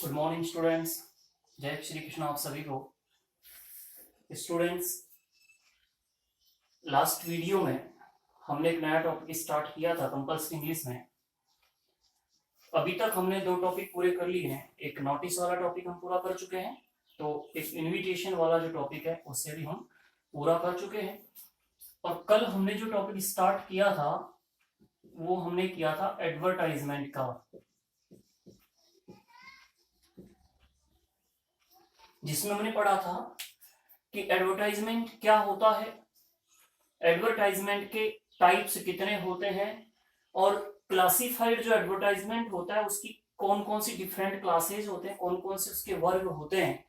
Good morning students. जय श्री कृष्ण आप सभी को। स्टूडेंट्स, लास्ट वीडियो में हमने एक नया टॉपिक स्टार्ट किया था कंपल्सरी इंग्लिश में। अभी तक हमने 2 टॉपिक पूरे कर लिए हैं। एक नोटिस वाला टॉपिक हम पूरा कर चुके हैं, तो एक इनविटेशन वाला जो टॉपिक है उससे भी हम पूरा कर चुके हैं। और कल हमने जो टॉपिक स्टार्ट किया था वो हमने किया था एडवर्टाइजमेंट का, जिसमें हमने पढ़ा था कि एडवर्टाइजमेंट क्या होता है, एडवर्टाइजमेंट के टाइप्स कितने होते हैं, और क्लासिफाइड जो एडवर्टाइजमेंट होता है उसकी कौन कौन सी डिफरेंट क्लासेज होते हैं, कौन कौन से उसके वर्ग होते हैं,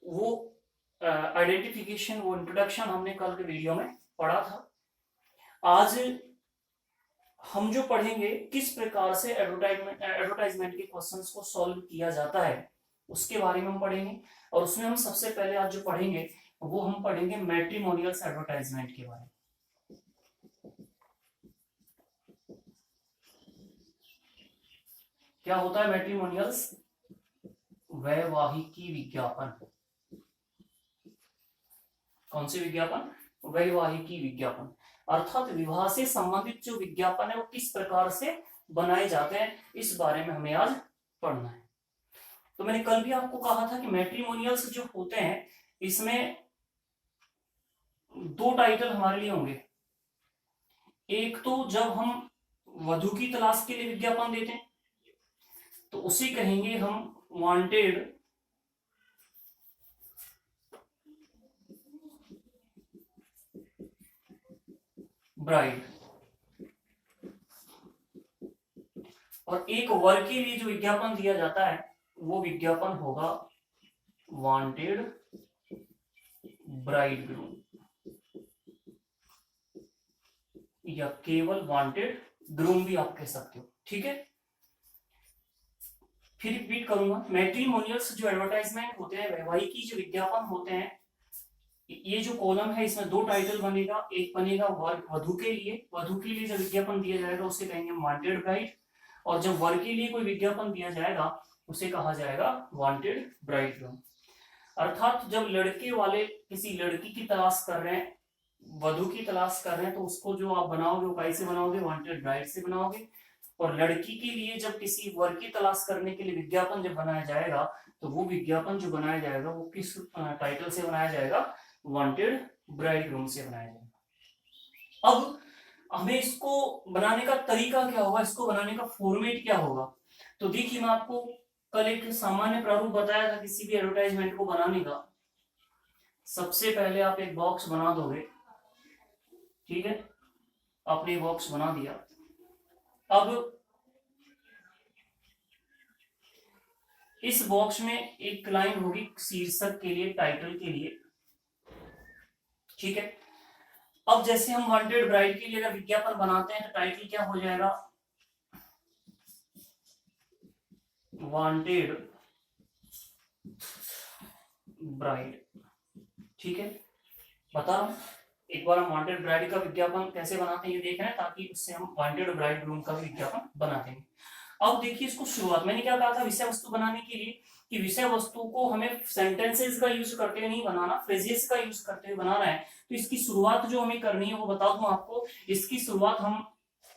वो आइडेंटिफिकेशन, वो इंट्रोडक्शन हमने कल के वीडियो में पढ़ा था। आज हम जो पढ़ेंगे किस प्रकार से एडवर्टाइजमेंट के क्वेश्चंस को सॉल्व किया जाता है उसके बारे में हम पढ़ेंगे। और उसमें हम सबसे पहले आज जो पढ़ेंगे वो हम पढ़ेंगे मैट्रिमोनियल्स एडवर्टाइजमेंट के बारे में। क्या होता है मैट्रिमोनियल्स? वैवाहिकी विज्ञापन। कौन से विज्ञापन? वैवाहिकी विज्ञापन। अर्थात विवाह से संबंधित जो विज्ञापन है वो किस प्रकार से बनाए जाते हैं, इस बारे में हमें आज पढ़ना है। तो मैंने कल भी आपको कहा था कि मैट्रिमोनियल्स जो होते हैं इसमें 2 टाइटल हमारे लिए होंगे। एक तो जब हम वधु की तलाश के लिए विज्ञापन देते हैं तो उसे कहेंगे हम वांटेड ब्राइड, और एक वर के लिए जो विज्ञापन दिया जाता है वो विज्ञापन होगा वांटेड ब्राइड ग्रूम, या केवल वांटेड ग्रूम भी आप कह सकते हो। ठीक है, फिर रिपीट करूंगा। मैट्रिमोनियल्स जो एडवर्टाइजमेंट होते हैं, वैवाहिकी जो विज्ञापन होते हैं, ये जो कॉलम है इसमें 2 टाइटल बनेगा। एक बनेगा वधु के लिए, वधु के लिए जब विज्ञापन दिया जाएगा उसे कहेंगे वांटेड ब्राइड, और जब वर के लिए कोई विज्ञापन दिया जाएगा उसे कहा जाएगा वांटेड ब्राइड ग्रूम। अर्थात जब लड़के वाले किसी लड़की की तलाश कर रहे हैं, वधु की तलाश कर रहे हैं, तो उसको जो आप बनाओगे वो कैसे बनाओगे? वांटेड ब्राइड से बनाओगे। और लड़की के लिए जब किसी वर की तलाश करने के लिए विज्ञापन जब बनाया जाएगा तो वो विज्ञापन जो बनाया जाएगा वो किस टाइटल से बनाया जाएगा? वांटेड ब्राइड ग्रूम से बनाया जाएगा। अब हमें इसको बनाने का तरीका क्या होगा, इसको बनाने का फॉर्मेट क्या होगा? तो देखिए, मैं आपको कल एक सामान्य प्रारूप बताया था किसी भी एडवर्टाइजमेंट को बनाने का। सबसे पहले आप एक बॉक्स बना दोगे, ठीक है, आपने बॉक्स बना दिया। अब इस बॉक्स में एक लाइन होगी शीर्षक के लिए, टाइटल के लिए, ठीक है। अब जैसे हम वांटेड ब्राइड के लिए अगर विज्ञापन बनाते हैं तो टाइटल क्या हो जाएगा? वांटेड ब्राइड, ठीक है। बता रहा हूं, एक बार हम वांटेड ब्राइड का विज्ञापन कैसे बनाते हैं ये देख रहे हैं, ताकि उससे हम वांटेड ब्राइड ग्रूम का विज्ञापन बना देंगे। अब देखिए, इसको शुरुआत मैंने क्या कहा था विषय वस्तु बनाने के लिए, कि विषय वस्तु को हमें सेंटेंसेस का यूज करते हुए नहीं बनाना, फ्रेजेस का यूज करते हुए बनाना है। तो इसकी शुरुआत जो हमें करनी है वो बता दूं आपको। इसकी शुरुआत हम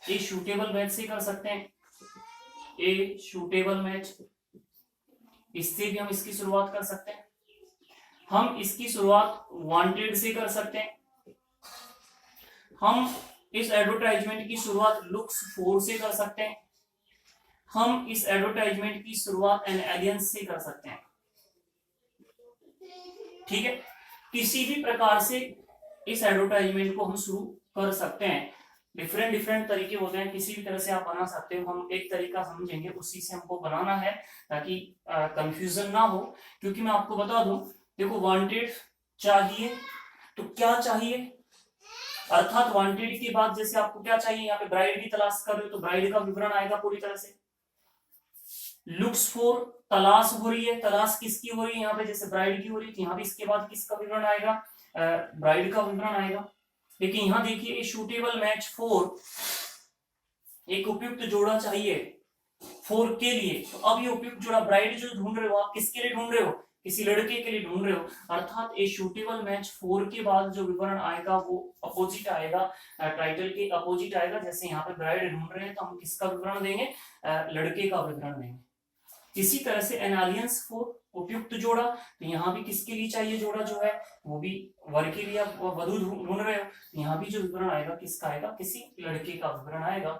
ए शूटेबल मैच से कर सकते हैं, ए शूटेबल मैच, इससे भी हम इसकी शुरुआत कर सकते हैं। हम इसकी शुरुआत वांटेड से कर सकते हैं। हम इस एडवर्टाइजमेंट की शुरुआत लुक्स फॉर से कर सकते हैं। हम इस एडवर्टाइजमेंट की शुरुआत एन एलियंस से कर सकते हैं, ठीक है। किसी भी प्रकार से इस एडवर्टाइजमेंट को हम शुरू कर सकते हैं। डिफरेंट डिफरेंट तरीके होते हैं, किसी भी तरह से आप बना सकते हो। हम एक तरीका समझेंगे, उसी से हमको बनाना है ताकि कंफ्यूजन ना हो। क्योंकि मैं आपको बता दूं, देखो, वांटेड चाहिए तो क्या चाहिए? अर्थात वांटेड के बाद जैसे आपको क्या चाहिए, यहाँ पे ब्राइड की तलाश कर रहे हो तो ब्राइड का विवरण आएगा पूरी तरह से। लुक्स फॉर, तलाश हो रही है, तलाश किसकी हो रही है? यहाँ पे जैसे ब्राइड की हो रही थी, यहाँ पे इसके बाद किसका विवरण आएगा? ब्राइड का विवरण आएगा। लेकिन यहाँ देखिए, शूटेबल मैच फॉर, एक उपयुक्त जोड़ा चाहिए फोर के लिए। तो अब ये उपयुक्त जोड़ा ब्राइड जो ढूंढ रहे हो आप किसके लिए ढूंढ रहे हो, किसी लड़के के लिए ढूंढ रहे हो, अर्थात ए सूटेबल मैच फोर के बाद जो विवरण आएगा वो अपोजिट आएगा, टाइटल के अपोजिट आएगा। जैसे यहाँ पे ब्राइड ढूंढ रहे हैं तो हम किसका विवरण देंगे, लड़के का विवरण देंगे। इसी तरह से एनालियंस फोर उपयुक्त जोड़ा, तो यहाँ भी किसके लिए चाहिए जोड़ा जो है, वो भी वर के लिए आप वधु ढूंढ रहे हो, यहाँ भी जो विवरण आएगा किसका आएगा, किसी लड़के का विवरण आएगा।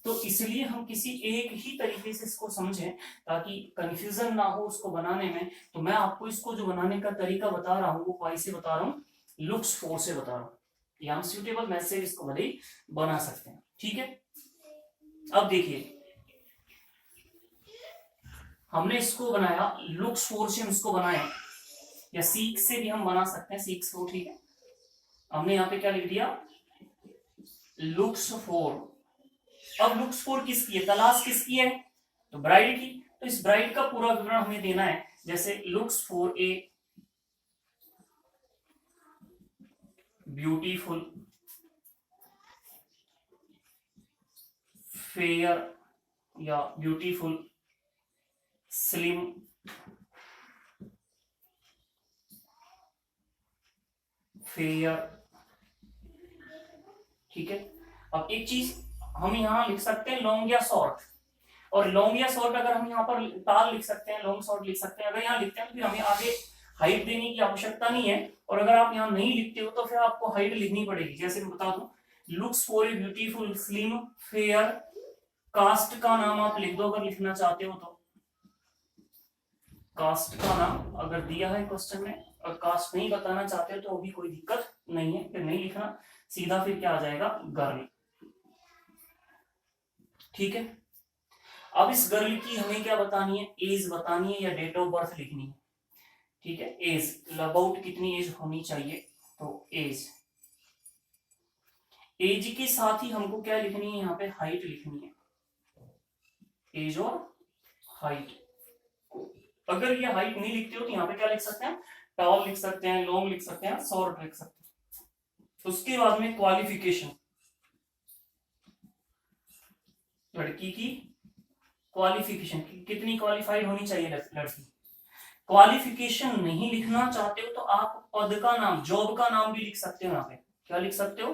तो इसलिए हम किसी एक ही तरीके से इसको समझें ताकि कंफ्यूजन ना हो उसको बनाने में। तो मैं आपको इसको जो बनाने का तरीका बता रहा हूँ वो वाई से बता रहा हूँ, लुक्स फोर से बता रहा हूँ। या हम सूटेबल मैच से इसको भले ही बना सकते हैं, ठीक है। अब देखिए हमने इसको बनाया लुक्स फोर से, हम इसको बनाए, या सीक से भी हम बना सकते हैं, सीक्स फोर, ठीक है। हमने यहाँ पे क्या लिख दिया, लुक्स फोर। अब लुक्स फोर किसकी है, तलाश किसकी है, तो ब्राइड की। तो इस ब्राइड का पूरा विवरण हमें देना है। जैसे looks for a beautiful fair या ब्यूटीफुल स्लिम फेयर, ठीक है। अब एक चीज हम यहां लिख सकते हैं लॉन्ग या शॉर्ट, और लॉन्ग या शॉर्ट अगर हम यहाँ पर टाल लिख सकते हैं, लॉन्ग शॉर्ट लिख सकते हैं। अगर यहाँ लिखते हैं तो फिर हमें आगे हाइट देने की आवश्यकता नहीं है, और अगर आप यहाँ नहीं लिखते हो तो फिर आपको हाइट लिखनी पड़ेगी। जैसे मैं बता दूं, looks for a beautiful slim fair, caste का नाम आप लिख दो अगर लिखना चाहते हो तो, कास्ट का नाम अगर दिया है क्वेश्चन में, और कास्ट नहीं बताना चाहते हो तो भी कोई दिक्कत नहीं है, फिर नहीं लिखना, सीधा फिर क्या आ जाएगा, गर्ल, ठीक है। अब इस गर्ल की हमें क्या बतानी है, एज बतानी है या डेट ऑफ बर्थ लिखनी है, ठीक है। एज अबाउट कितनी एज होनी चाहिए, तो एज, एज के साथ ही हमको क्या लिखनी है, यहाँ पे हाइट लिखनी है, एज और हाइट। अगर ये हाइट नहीं लिखते हो तो यहाँ पे क्या लिख सकते हैं, टॉल लिख सकते हैं, लॉन्ग लिख सकते हैं, शॉर्ट लिख सकते हैं। उसके बाद में क्वालिफिकेशन, लड़की की क्वालिफिकेशन, कितनी क्वालिफाइड होनी चाहिए लड़की। क्वालिफिकेशन नहीं लिखना चाहते हो तो आप पद का नाम, जॉब का नाम भी लिख सकते हो। यहाँ पे क्या लिख सकते हो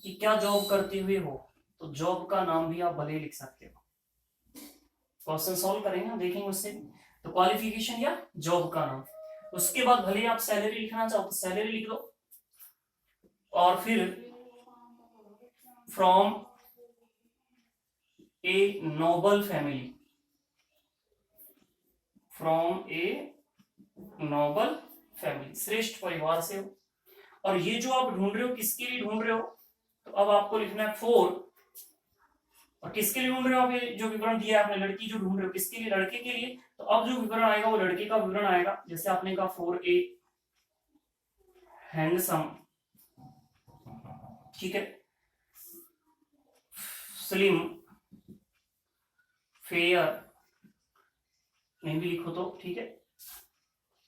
कि क्या जॉब करते हुए हो, तो जॉब का नाम भी आप भले लिख सकते हो। क्वेश्चन सॉल्व करेंगे, देखेंगे उससे। तो क्वालिफिकेशन या जॉब का नाम। उसके बाद भले आप सैलरी लिखना चाहो तो सैलरी लिख दो, और फिर from a noble family, from a noble family, श्रेष्ठ परिवार से हो। और ये जो आप ढूंढ रहे हो किसके लिए ढूंढ रहे हो, तो अब आपको लिखना है फोर, और किसके लिए ढूंढ रहे हो आप, ये जो विवरण दिया है आपने, लड़की जो ढूंढ रहे हो किसके लिए, लड़के के लिए। तो अब जो विवरण आएगा वो लड़के का विवरण आएगा। जैसे आपने कहा फॉर ए हैंडसम, ठीक है, स्लिम फेयर, नहीं भी लिखो तो ठीक है।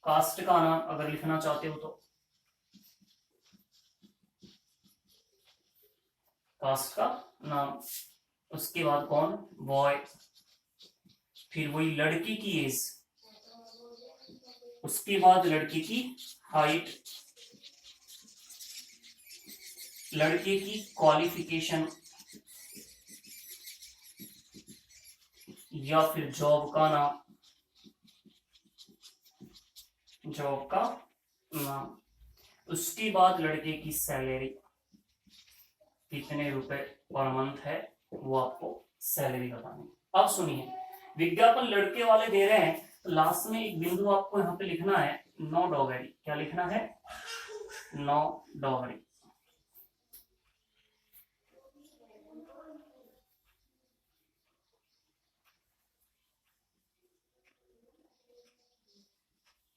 कास्ट का नाम अगर लिखना चाहते हो तो कास्ट का नाम, उसके बाद कौन, बॉय, फिर वही लड़की की एज, उसके बाद लड़के की हाइट, लड़के की क्वालिफिकेशन या फिर जॉब का नाम, जॉब का नाम, उसके बाद लड़के की सैलरी, कितने रुपए पर मंथ है वो आपको सैलरी बतानी। अब सुनिए, विज्ञापन लड़के वाले दे रहे हैं तो लास्ट में एक बिंदु आपको यहाँ पे लिखना है, नो डॉगरी। क्या लिखना है, no dowry.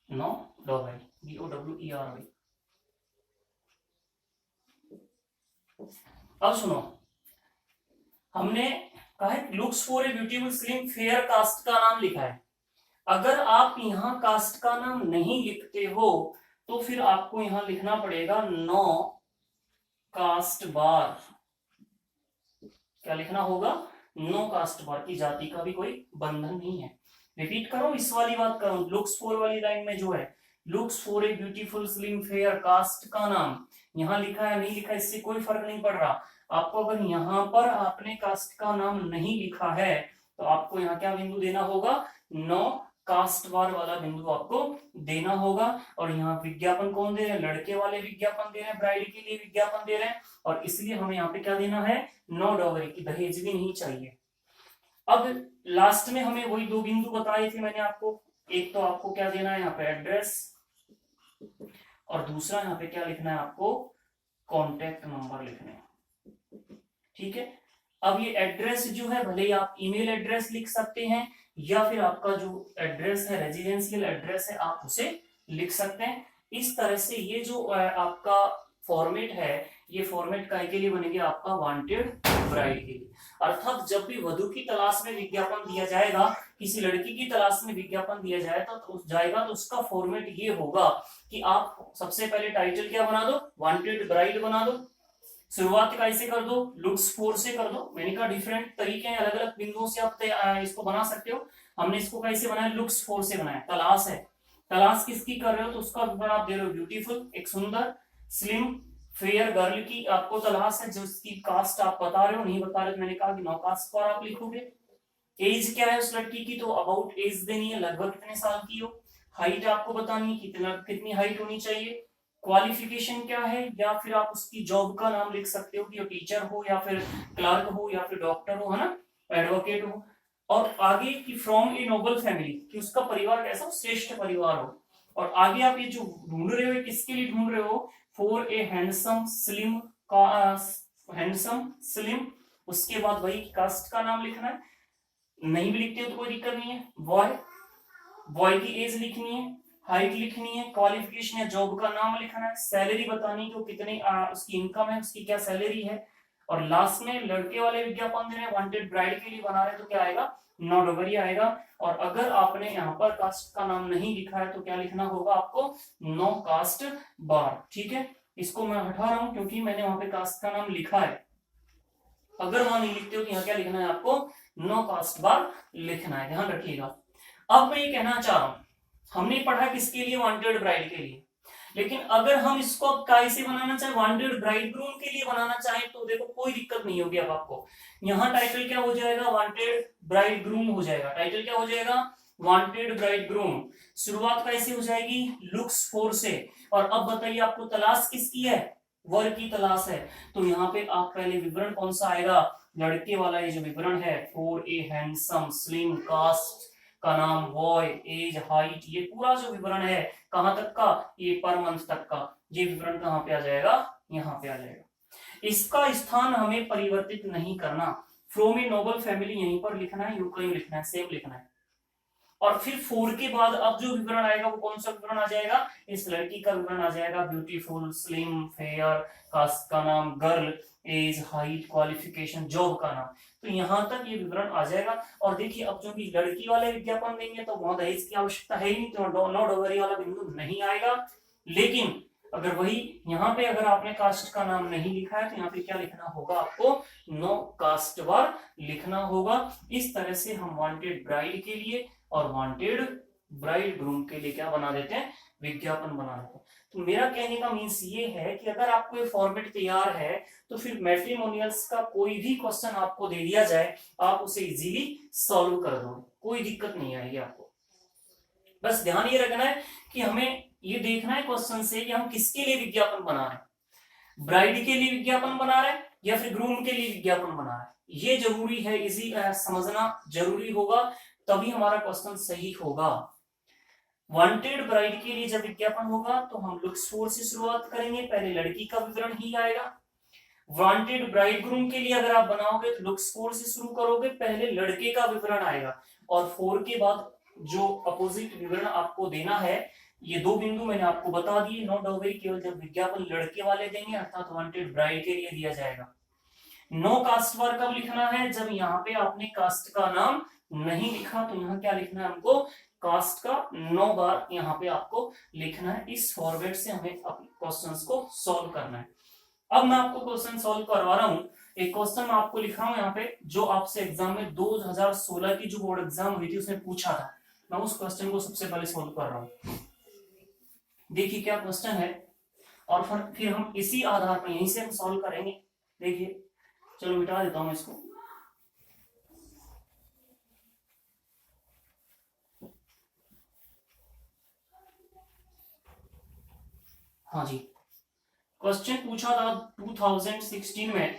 No dowry, DOWERY। अब सुनो, हमने कहा है looks for a beautiful slim fair, caste का नाम लिखा है। अगर आप यहाँ कास्ट का नाम नहीं लिखते हो तो फिर आपको यहां लिखना पड़ेगा नो कास्ट बार। क्या लिखना होगा, नो कास्ट बार की जाति का भी कोई बंधन नहीं है। रिपीट करो, इस वाली बात करो, लुक्स फॉर वाली लाइन में जो है looks for a beautiful slim fair, caste का नाम यहाँ लिखा है नहीं लिखा इससे कोई फर्क नहीं पड़ रहा। आपको अगर यहाँ पर आपने कास्ट का नाम नहीं लिखा है तो आपको यहाँ क्या बिंदु देना होगा, नो कास्ट बार वाला बिंदु आपको देना होगा। और यहाँ विज्ञापन कौन दे रहे हैं, लड़के वाले विज्ञापन दे रहे हैं, ब्राइड के लिए विज्ञापन दे रहे हैं, और इसलिए हमें यहाँ पे क्या देना है, नो डॉवरी की, दहेज भी नहीं चाहिए। अब लास्ट में हमें वही दो बिंदु बताए थे मैंने आपको, एक तो आपको क्या देना है यहाँ पे एड्रेस, और दूसरा यहाँ पे क्या लिखना है आपको, कॉन्टेक्ट नंबर लिखने हैं। ठीक है, अब ये एड्रेस जो है भले ही आप ईमेल एड्रेस लिख सकते हैं या फिर आपका जो एड्रेस है रेजिडेंशियल एड्रेस है आप उसे लिख सकते हैं। इस तरह से ये जो आपका फॉर्मेट है ये फॉर्मेट काय के लिए बनेगा, आपका वांटेड ब्राइड के लिए। अर्थात जब भी वधु की तलाश में विज्ञापन दिया जाएगा, किसी लड़की की तलाश में विज्ञापन दिया जाएगा तो उसका फॉर्मेट ये होगा कि आप सबसे पहले टाइटल क्या बना दो, वांटेड ब्राइड बना दो। शुरुआत कैसे कर दो, लुक्स फॉर से कर दो। मैंने कहा डिफरेंट तरीके हैं, अलग अलग बिंदुओं से आप इसको बना सकते हो। हमने इसको कैसे बनाया, लुक्स फॉर से बनाया। तलाश है, तलाश किसकी कर रहे हो तो उसका विवरण आप दे रहे हो, ब्यूटीफुल एक सुंदर स्लिम फेयर गर्ल की आपको तलाश है, जिसकी कास्ट आप बता रहे हो, नहीं बता रहे तो मैंने कहा कि नो कास्ट पर आप लिखोगे। एज क्या है उस लड़की की, तो अबाउट एज देनी है, लगभग कितने साल की हो। हाइट आपको बतानी है, कितनी हाइट होनी चाहिए। क्वालिफिकेशन क्या है, या फिर आप उसकी जॉब का नाम लिख सकते हो कि टीचर हो या फिर क्लर्क हो या फिर डॉक्टर हो, है ना, एडवोकेट हो। और आगे की फ्रॉम ए नोबल फैमिली, कि उसका परिवार कैसा हो, श्रेष्ठ परिवार हो। और आगे आप ये जो ढूंढ रहे हो किसके लिए ढूंढ रहे हो, for a handsome slim, handsome slim. उसके बाद वही कास्ट का नाम लिखना है, नहीं भी लिखते हो तो कोई दिक्कत नहीं है। बॉय, बॉय की एज लिखनी है, हाइट लिखनी है, क्वालिफिकेशन या जॉब का नाम लिखना है, सैलरी बतानी है कितनी उसकी इनकम है, उसकी क्या सैलरी है। और लास्ट में लड़के वाले विज्ञापन दे रहे हैं, वांटेड ब्राइड के लिए बना रहे हैं, तो क्या आएगा, नो डॉवरी आएगा। और अगर आपने यहाँ पर कास्ट का नाम नहीं लिखा है तो क्या लिखना होगा आपको, नो कास्ट बार। ठीक है, इसको मैं हटा रहा हूं क्योंकि मैंने वहां पे कास्ट का नाम लिखा है। अगर वहां नहीं लिखते हो तो यहाँ क्या लिखना है आपको, नो कास्ट बार लिखना है, ध्यान रखिएगा। अब मैं ये कहना चाह रहा हूं, हमने पढ़ा किसके लिए, वांटेड ब्राइड के लिए, लेकिन अगर हम इसको अब कैसे बनाना चाहे, वांटेड ब्राइड ग्रूम के लिए बनाना चाहे तो देखो कोई दिक्कत नहीं होगी। अब आपको यहाँ टाइटल क्या हो जाएगा, वांटेड ब्राइड ग्रूम हो जाएगा। टाइटल क्या हो जाएगा, वांटेड ब्राइड ग्रूम। शुरुआत कैसे हो जाएगी, लुक्स फॉर से। और अब बताइए आपको तलाश किसकी है, वर की तलाश है, तो यहाँ पे आप पहले विवरण कौन सा आएगा, लड़के वाला ये जो विवरण है, for a handsome slim, caste का नाम, बॉय, एज, हाइट, ये पूरा जो विवरण है कहां तक का, ये पर मंथ तक का, ये विवरण कहां पे आ जाएगा, यहाँ पे आ जाएगा। इसका स्थान हमें परिवर्तित नहीं करना, फ्रॉम ए नोबल फैमिली यहीं पर लिखना है, यूं लिखना है, सेम लिखना है। और फिर 4 के बाद अब जो विवरण आएगा वो कौन सा विवरण आ जाएगा, इस लड़की का विवरण आ जाएगा, ब्यूटीफुल स्लिम फेयर, कास्ट का नाम, girl, age, height, qualification, job का नाम। तो यहां तक ये विवरण आ जाएगा। और देखिए अब जो भी लड़की वाले विज्ञापन देंगे तो वहां दहेज की आवश्यकता है ही नहीं, तो नो डॉवरी वाला बिंदु नहीं आएगा। लेकिन अगर वही यहाँ पे अगर आपने कास्ट का नाम नहीं लिखा है तो यहाँ पे क्या लिखना होगा आपको, नो कास्ट बार लिखना होगा। इस तरह से हम वांटेड ब्राइड के लिए और वांटेड ब्राइड ग्रूम के लिए क्या बना देते हैं, विज्ञापन बना देते हैं। तो मेरा कहने का मीन्स ये है कि अगर आपको ये फॉर्मेट तैयार है तो फिर मैट्रिमोनियल्स का कोई भी क्वेश्चन आपको दे दिया जाए आप उसे इजीली सॉल्व कर दो, कोई दिक्कत नहीं आएगी आपको। बस ध्यान ये रखना है कि हमें ये देखना है क्वेश्चन से कि हम किसके लिए विज्ञापन बना रहे हैं, ब्राइड के लिए विज्ञापन बना रहे हैं या फिर ग्रूम के लिए विज्ञापन बना रहे हैं, ये जरूरी है, इजी समझना जरूरी होगा, तभी हमारा क्वेश्चन सही होगा। वांटेड ब्राइड के लिए जब विज्ञापन होगा तो हम लुक्स फॉर से शुरुआत करेंगे, पहले लड़की का विवरण ही आएगा। वांटेड ब्राइड ग्रूम के लिए अगर आप बनाओगे तो लुक्स फॉर से शुरू करोगे, पहले लड़के का विवरण आएगा और 4 के बाद जो अपोजिट विवरण आपको देना है, ये 2 बिंदु मैंने आपको बता दिए। नो डॉवरी केवल जब विज्ञापन लड़के वाले देंगे अर्थात वांटेड ब्राइड के लिए दिया जाएगा। नो कास्ट बार कब लिखना है, जब यहाँ पे आपने कास्ट का नाम नहीं लिखा, तो यहाँ क्या लिखना है हमको, कास्ट का 9 बार यहाँ पे आपको लिखना है। इस फॉर्मेट से हमें क्वेश्चंस को सॉल्व करना है। अब मैं आपको क्वेश्चन सॉल्व करवा रहा हूं, एक क्वेश्चन मैं आपको लिख रहा हूं यहाँ पे, जो आपसे एग्जाम में 2016 की जो बोर्ड एग्जाम हुई थी उसने पूछा था, मैं उस क्वेश्चन को सबसे पहले सोल्व कर रहा हूँ। देखिए क्या क्वेश्चन है, और फिर हम इसी आधार पर यहीं से हम सॉल्व करेंगे। देखिए, चलो मिटा देता हूं इसको। हाँ जी, क्वेश्चन पूछा था 2016 में,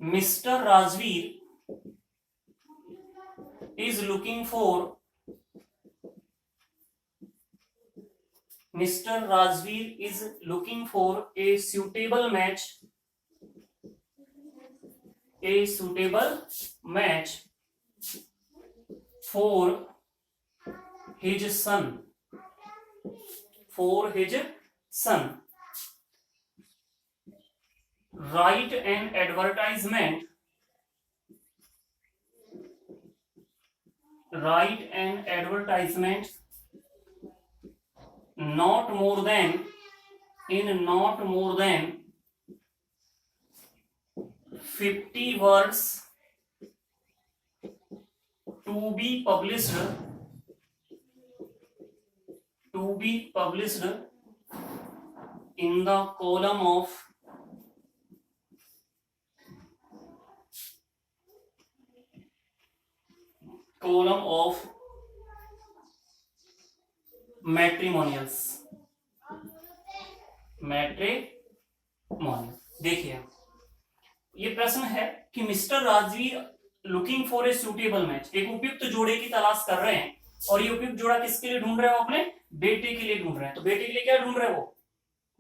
mister Rajveer is looking for Mr. Rajveer is looking for a suitable match for his son. Write an advertisement not more than 50 words to be published in the column of matrimonials. देखिए ये प्रश्न है कि mister Rajveer looking for a suitable match, एक उपयुक्त जोड़े की तलाश कर रहे हैं, और ये उपयुक्त जोड़ा किसके लिए ढूंढ रहे हो? अपने बेटे के लिए ढूंढ रहे हैं। तो बेटे के लिए क्या ढूंढ रहे हो?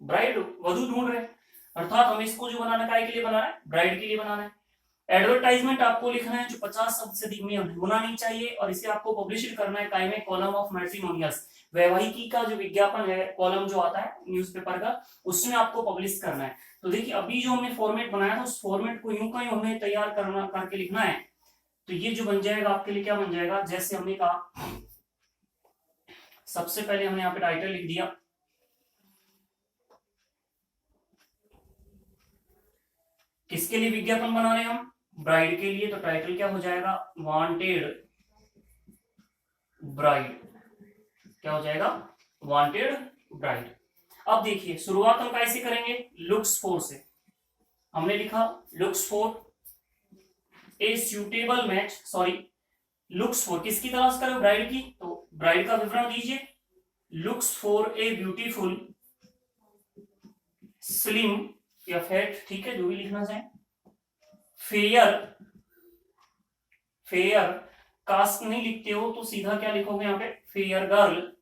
ब्राइड, वधू ढूंढ रहे हैं, अर्थात हमें इसको जो बनाना है, के लिए बनाना है? ब्राइड के लिए बनाना है। एडवर्टाइजमेंट आपको लिखना है जो 50 शब्द से अधिक में होना नहीं चाहिए, और इसे आपको पब्लिश करना है कायमे कॉलम ऑफ मैट्रिमोनियल्स, वैवाहिकी का जो विज्ञापन है, कॉलम जो आता है न्यूज़पेपर का, उसमें आपको पब्लिश करना है। तो देखिए अभी जो हमने फॉर्मेट बनाया था, उस फॉर्मेट को यूं का यूं हमें तैयार करके लिखना है। तो ये जो बन जाएगा आपके लिए, क्या बन जाएगा, जैसे हमने कहा, सबसे पहले हमने यहाँ पे टाइटल लिख दिया, किसके लिए विज्ञापन बना रहे हैं हम? ब्राइड के लिए। तो टाइटल क्या हो जाएगा? Wanted bride. क्या हो जाएगा? Wanted bride. अब देखिए शुरुआत हम कैसे करेंगे? लुक्स फॉर से। हमने लिखा looks for a suitable match, sorry looks for किसकी तलाश करो? ब्राइड की। तो ब्राइड का विवरण दीजिए। Looks for a beautiful slim या फैट, ठीक है, जो भी लिखना चाहे, फेयर कास्ट नहीं लिखते हो तो सीधा क्या लिखोगे यहाँ पे? Fair girl.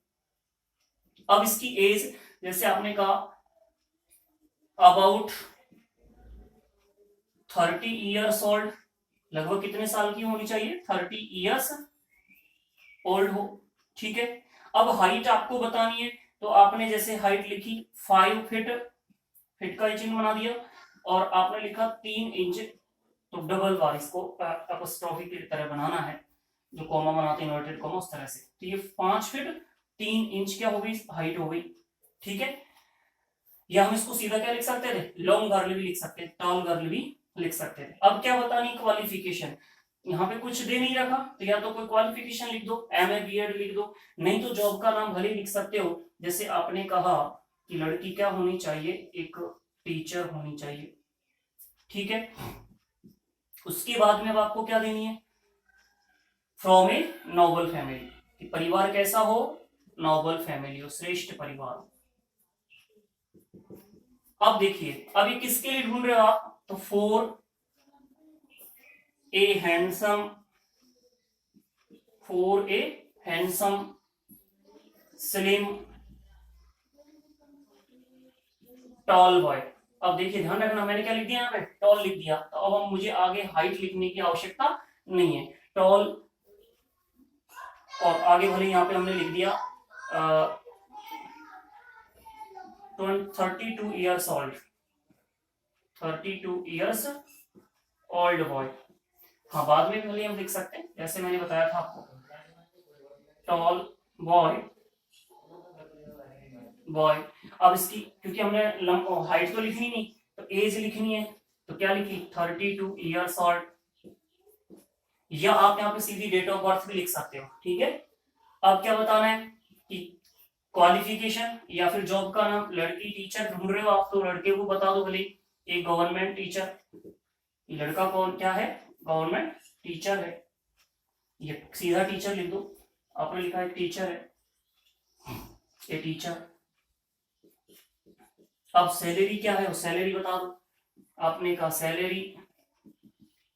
अब इसकी एज, जैसे आपने कहा अबाउट 30 ईयर्स ओल्ड, लगभग कितने साल की होनी चाहिए? 30 ईयर्स ओल्ड हो, ठीक है। अब हाइट आपको बतानी है, तो आपने जैसे हाइट लिखी 5 फीट, फिट का चिन्ह बना दिया, और आपने लिखा 3 इंच, तो डबल बार इसको अपस्ट्रोफी की तरह बनाना है, जो कॉमा बनाते हैं इन्वर्टेड कॉमा, उस तरह से। तो ये 5 फीट 3 इंच क्या हो गई? हाइट हो गई, ठीक है। या हम इसको सीधा क्या लिख सकते थे? लॉन्ग गर्ल भी लिख सकते थे, टॉल गर्ल भी लिख सकते थे। अब क्या बतानी? क्वालिफिकेशन। यहाँ पे कुछ दे नहीं रखा, तो या तो कोई क्वालिफिकेशन लिख दो, MA BEd लिख दो, नहीं तो जॉब का नाम भले लिख सकते हो। जैसे आपने कहा कि लड़की क्या होनी चाहिए? एक टीचर होनी चाहिए, ठीक है। उसके बाद में अब आपको क्या देनी है? फ्रॉम ए नोबल फैमिली, परिवार कैसा हो? नोबल फैमिली हो, श्रेष्ठ परिवार। अब देखिए, अब ये किसके लिए ढूंढ रहे हो आप? तो for a handsome slim tall boy. अब देखिए ध्यान रखना, मैंने क्या लिख दिया यहाँ पे? टॉल लिख दिया। तो अब हम मुझे आगे हाइट लिखने की आवश्यकता नहीं है, टॉल, और आगे भले यहाँ पे हमने लिख दिया 32 years old, 32 years old boy. हाँ, बाद में भले हम लिख सकते हैं, जैसे मैंने बताया था आपको, टॉल बॉय। अब इसकी, क्योंकि हमने हाइट तो लिखनी नहीं, तो एज लिखनी है, तो क्या लिखी 32 ईयर्स ओल्ड, या आप यहाँ पे सीधी डेट ऑफ बर्थ भी लिख सकते हो, ठीक है। अब क्या बताना है कि क्वालिफिकेशन या फिर जॉब का नाम, लड़की टीचर ढूंढ रहे हो आप तो लड़के को बता दो भले, एक गवर्नमेंट टीचर, लड़का कौन क्या है, गवर्नमेंट टीचर है, ये सीधा टीचर लिख दो, आपने लिखा है टीचर है, ये टीचर। अब सैलरी क्या है, सैलरी बता दो, आपने कहा salary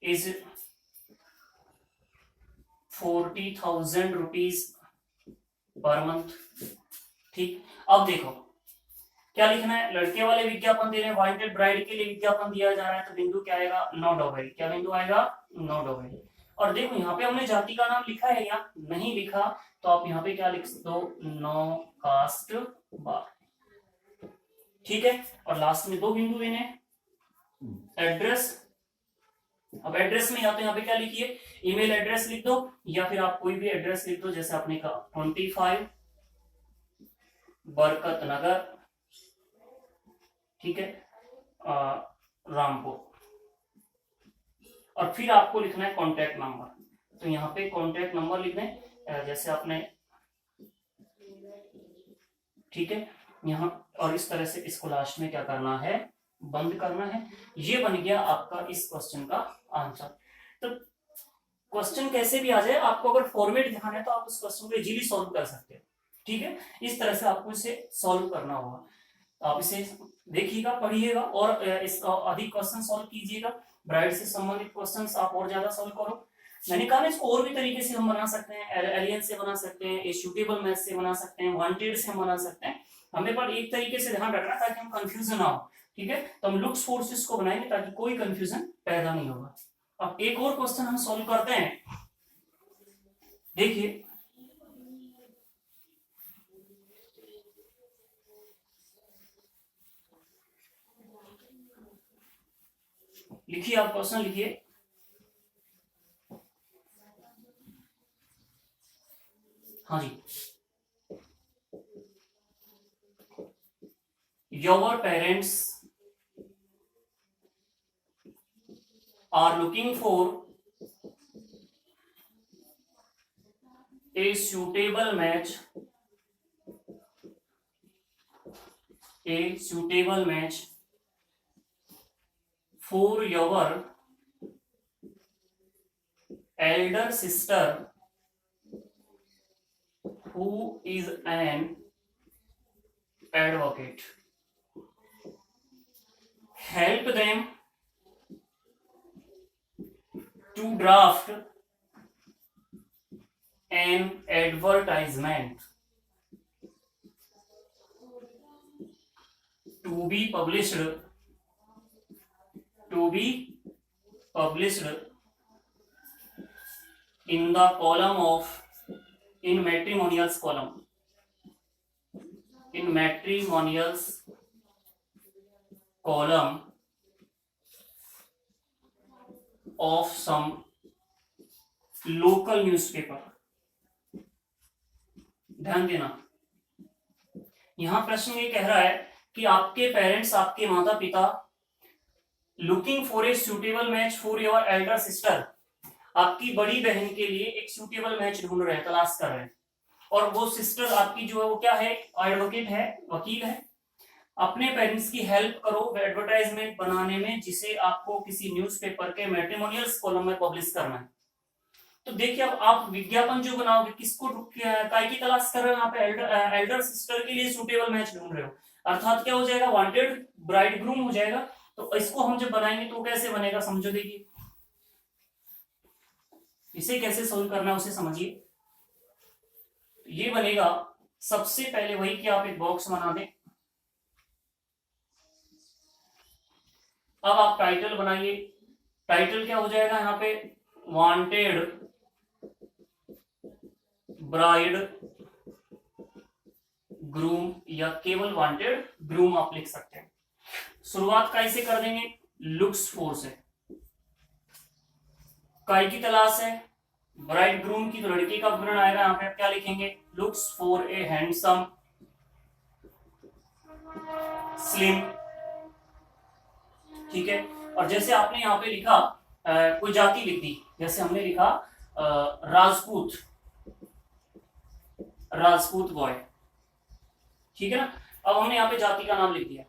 is 40,000 rupees per month, ठीक। अब देखो क्या लिखना है, लड़के वाले विज्ञापन दे रहे हैं, वांटेड ब्राइड के लिए विज्ञापन दिया जा रहा है, तो बिंदु क्या आएगा, नॉट अवेलेबल, क्या बिंदु आएगा, नॉट अवेलेबल। और देखो यहाँ पे हमने जाति का नाम लिखा है या नहीं लिखा, तो आप यहाँ पे क्या लिख दो, नो कास्ट बार, ठीक है। और लास्ट में 2 बिंदु देने, एड्रेस। अब एड्रेस में या तो यहाँ पे क्या लिखिए, ईमेल एड्रेस लिख दो, या फिर आप कोई भी एड्रेस लिख दो, जैसे आपने कहा 25 बरकत नगर, ठीक है, रामपुर। और फिर आपको लिखना है कॉन्टैक्ट नंबर, तो यहाँ पे कॉन्टैक्ट नंबर लिखना है जैसे आपने, ठीक है, यहाँ। और इस तरह से इसको लास्ट में क्या करना है, बंद करना है। ये बन गया आपका इस क्वेश्चन का आंसर। तो क्वेश्चन कैसे भी आ जाए, आपको अगर फॉर्मेट ध्यान है तो आप उस क्वेश्चन को इजीली सॉल्व कर सकते हो, ठीक है। इस तरह से आपको इसे सॉल्व करना होगा, आप इसे देखिएगा, पढ़िएगा और इस अधिक क्वेश्चन सॉल्व कीजिएगा। ब्राइड से संबंधित क्वेश्चंस आप और ज्यादा सॉल्व करो। मैंने कहा ना इसको और भी तरीके से हम बना सकते हैं, एलियन से बना सकते हैं, सूटेबल मैच से बना सकते हैं, वांटेड से हम बना सकते हैं। हमें पर एक तरीके से ध्यान रखना ताकि हम कंफ्यूजन ना हो, ठीक है। तो हम लुक्स फोर्सेस को बनाएंगे ताकि कोई कंफ्यूजन पैदा नहीं होगा। अब एक और क्वेश्चन हम सॉल्व करते हैं, देखिए लिखिए, आप क्वेश्चन लिखिए। हाँ जी, your parents are looking for a suitable match for your elder sister who is an advocate. Help them to draft an advertisement to be published in the column of in matrimonials column of some local newspaper. ध्यान देना, यहां प्रश्न ये कह रहा है कि आपके पेरेंट्स, आपके माता पिता looking for a suitable match for your Elder sister, आपकी बड़ी बहन के लिए एक सूटेबल मैच ढूंढ रहे हैं, तलाश कर रहे हैं। और वो सिस्टर आपकी जो है वो क्या है, एडवोकेट है, वकील है। अपने पेरेंट्स की हेल्प करो एडवर्टाइजमेंट बनाने में, जिसे आपको किसी न्यूज़पेपर के मैट्रिमोनियल्स कॉलम में पब्लिश करना है। तो देखिए अब आप विज्ञापन जो बनाओगे, किसको काय की तलाश कर रहे हो, यहाँ पे एल्डर सिस्टर के लिए सूटेबल मैच ढूंढ रहे हो, अर्थात क्या हो जाएगा, वांटेड ब्राइड ग्रूम हो जाएगा। तो इसको हम जब बनाएंगे तो कैसे बनेगा, समझो, देखिए इसे कैसे सोल्व करना है उसे समझिए। ये बनेगा सबसे पहले वही कि आप एक बॉक्स बना दें। अब आप टाइटल बनाइए, टाइटल क्या हो जाएगा यहाँ पे, वांटेड ब्राइड ग्रूम, या केवल वांटेड ग्रूम आप लिख सकते हैं। शुरुआत कैसे कर देंगे, लुक्स फॉर से, काय की तलाश है, ब्राइड ग्रूम की, तो लड़के का विवरण आएगा, यहाँ पे आप क्या लिखेंगे, looks for a handsome slim, ठीक है। और जैसे आपने यहाँ पे लिखा कोई जाति लिख दी, जैसे हमने लिखा राजपूत, राजपूत बॉय, ठीक है ना। अब हमने यहाँ पे जाति का नाम लिख दिया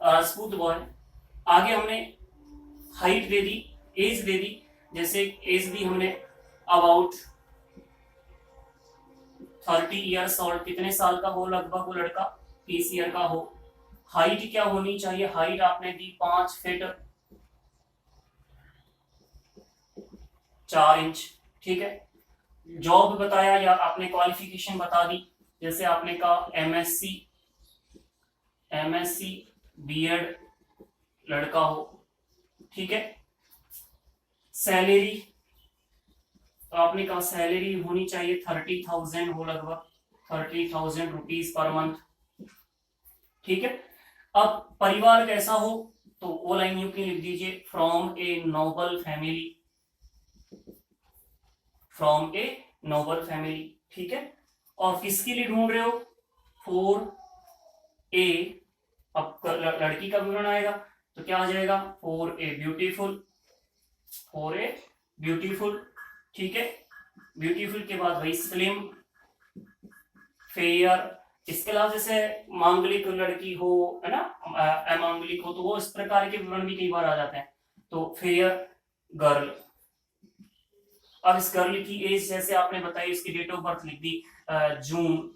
राजपूत बॉय। आगे हमने height they the, as they दी, जैसे एज दी हमने अबाउट 30 ईयर्स ओल्ड, कितने साल का हो लगभग वो लड़का, 30 ईयर का हो। हाइट क्या होनी चाहिए, हाइट आपने दी 5 फीट 4 इंच, ठीक है। जॉब बताया या आपने क्वालिफिकेशन बता दी, जैसे आपने कहा एमएससी बीएड लड़का हो, ठीक है। सैलरी तो आपने कहा सैलरी होनी चाहिए 30,000 हो लगभग, 30,000 रुपीज पर मंथ, ठीक है। अब परिवार कैसा हो, तो वो लाइन यू की लिख दीजिए, from a noble family, from a noble family, ठीक है। और किसके लिए ढूंढ रहे हो, फॉर ए, अब लड़की का विवरण आएगा तो क्या आ जाएगा, for a beautiful, for a beautiful, ठीक है। ब्यूटीफुल के बाद वही स्लिम, फेयर, इसके अलावा जैसे मांगलिक लड़की हो, है ना, अमांगलिक हो, तो वो इस प्रकार के विवरण भी कई बार आ जाते हैं, तो फेयर गर्ल। अब इस गर्ल की एज जैसे आपने बताई, इसकी डेट ऑफ बर्थ लिख दी जून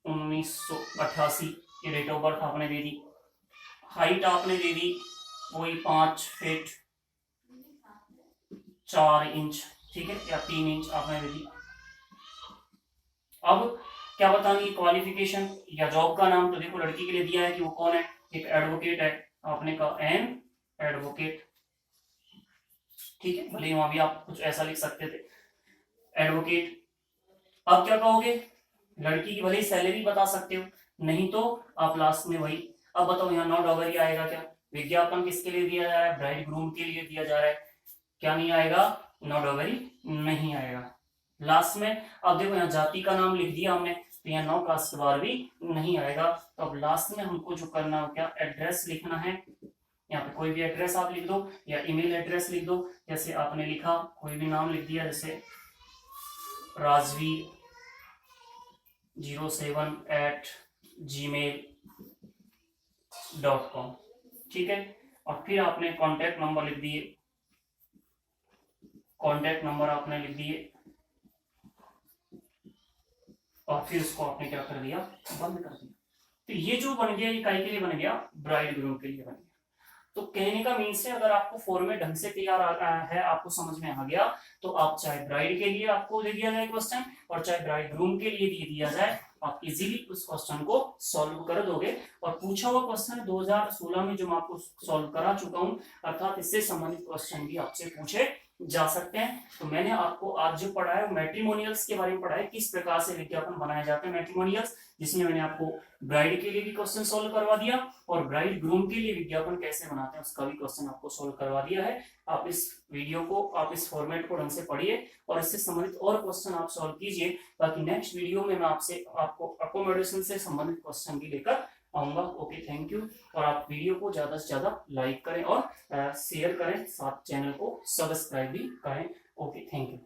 1988, ये डेट ऑफ बर्थ आपने दे दी। हाइट आपने दे दी वही 5 फीट 4 इंच, ठीक है, या 3 इंच आपने दे दी। अब क्या बतानी, क्वालिफिकेशन या जॉब का नाम, तो देखो लड़की के लिए दिया है कि वो कौन है, एक एडवोकेट है, आपने कहा एन एडवोकेट, ठीक है, भले वहां भी आप कुछ ऐसा लिख सकते थे, एडवोकेट। अब क्या कहोगे, लड़की की भले ही सैलरी बता सकते हो, नहीं तो आप लास्ट में वही, अब बताओ यहाँ नो डॉगरी आएगा क्या, विज्ञापन किसके लिए दिया जा रहा है, ब्राइड ग्रूम के लिए दिया जा रहा है, क्या नहीं आएगा, नो डॉगरी नहीं आएगा लास्ट में। अब देखो यहाँ जाति का नाम लिख दिया हमने, तो यहाँ नो कास्ट बार भी नहीं आएगा। तो अब लास्ट में हमको जो करना हो, क्या एड्रेस लिखना है, यहाँ पे कोई भी एड्रेस आप लिख दो या ईमेल एड्रेस लिख दो, जैसे आपने लिखा कोई भी नाम लिख दिया, जैसे राजवीर 07@gmail.com, ठीक है। और फिर आपने कॉन्टैक्ट नंबर लिख दिए, कॉन्टैक्ट नंबर आपने लिख दिए, और फिर उसको आपने क्या कर दिया, बंद कर दिया। तो ये जो बन गया, ये काय के लिए बन गया, ब्राइड ग्रूम के लिए बन गया। तो कहने का मीन्स है, अगर आपको फॉर्मेट ढंग से तैयार है, आपको समझ में आ गया, तो आप चाहे ब्राइड के लिए आपको दे दिया जाए क्वेश्चन, और चाहे ब्राइड ग्रूम के लिए दे दिया जाए, आप इजीली उस क्वेश्चन को सॉल्व कर दोगे। और पूछा हुआ क्वेश्चन 2016 में जो मैं आपको सॉल्व करा चुका हूं, अर्थात इससे संबंधित क्वेश्चन भी आपसे पूछे जा सकते हैं। तो मैंने आपको आज जो पढ़ा है मैट्रिमोनियल्स के बारे में पढ़ा है, किस प्रकार से विज्ञापन बनाए जाते हैं मैट्रिमोनियल्स, जिसमें मैंने आपको ब्राइड के लिए भी क्वेश्चन सॉल्व करवा दिया, और ब्राइड ग्रूम के लिए विज्ञापन कैसे बनाते हैं उसका भी क्वेश्चन आपको सॉल्व करवा दिया है। आप इस वीडियो को, आप इस फॉर्मेट को ढंग से पढ़िए और इससे संबंधित और क्वेश्चन आप सॉल्व कीजिए, ताकि नेक्स्ट वीडियो में मैं आपको अकोमोडेशन से संबंधित क्वेश्चन भी लेकर आऊंगा। Okay, thank you. और आप वीडियो को ज्यादा से ज्यादा लाइक करें और शेयर करें, साथ चैनल को सब्सक्राइब भी करें। Okay, thank you.